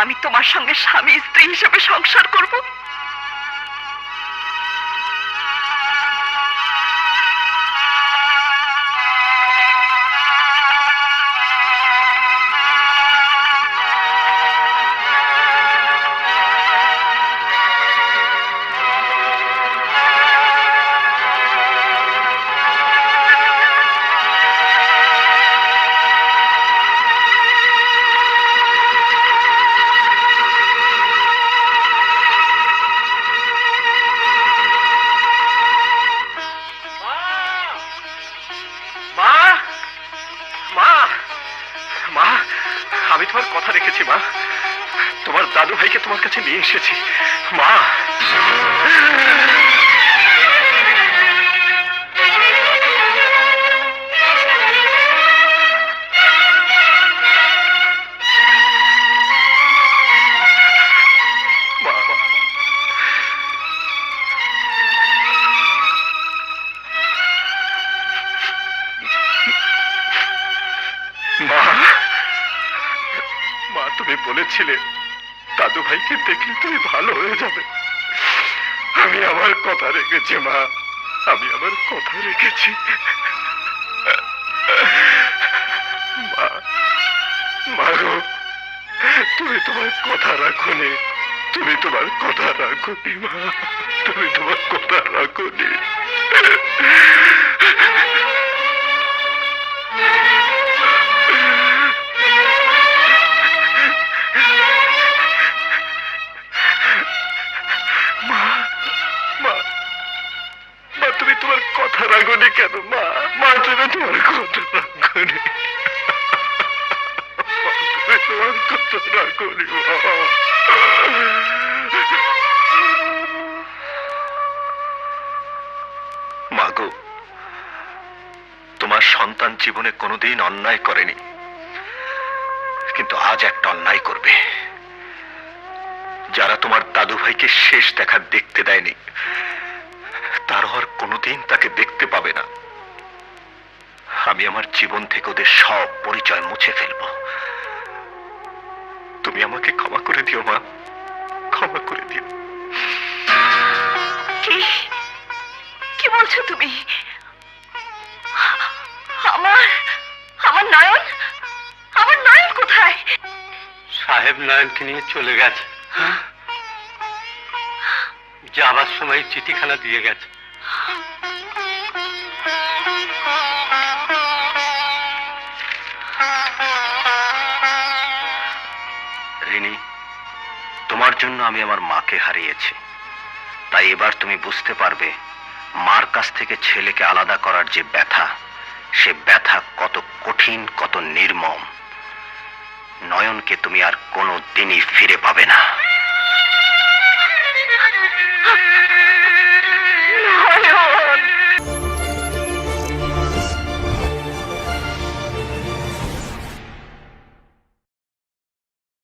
আমি তোমার সঙ্গে স্বামী স্ত্রী হিসেবে সংসার করব? আমি তোমার কথা রেখেছি মা। তোমার দাদু ভাইকে তোমার কাছে নিয়ে এসেছি মা। মা, তুমি বলেছিলে দাদু ভাইকে দেখলে তুমি ভালো হয়ে যাবে। আমি আমার কথা রেখেছি মা, আমি আমার কথা রেখেছি। মা, মা গো, তুমি তোমার কথা রাখোনি, তুমি তোমার কথা রাখোনি মা, তুমি তোমার কথা রাখোনি। তুমি তোমার কথা রাখোনি কেন মা? মা, তুমি তোমার কথা রাখোনি, তুমি তোমার কথা রাখোনি মা গো। তোমার সন্তান জীবনে কোনোদিন অন্যায় করেনি, কিন্তু আজ একটা অন্যায় করবে। যারা তোমার দাদু ভাইকে শেষ দেখা দেখতে দেয়নি, তার আর কোনোদিন তাকে দেখতে পাবে না। আমি আমার জীবন থেকে ওদের সব পরিচয় মুছে ফেলবো। তুমি আমাকে ক্ষমা করে দিও মা, ক্ষমা করে দিও। কি বলছো তুমি? আমার আমার নয়ন, আমার নয়ন কোথায়? সাহেব নয়নকে নিয়ে চলে গেছে। যাবার সময় চিঠিখানা দিয়ে গেছে। রিনি, তোমার জন্য আমি আমার মাকে হারিয়েছি, তাই এবার তুমি বুঝতে পারবে মার কাছ থেকে ছেলেকে আলাদা করার যে ব্যথা, সে ব্যথা কত কঠিন, কত নির্মম। নয়নকে তুমি আর কোনো দিনই ফিরে পাবে না।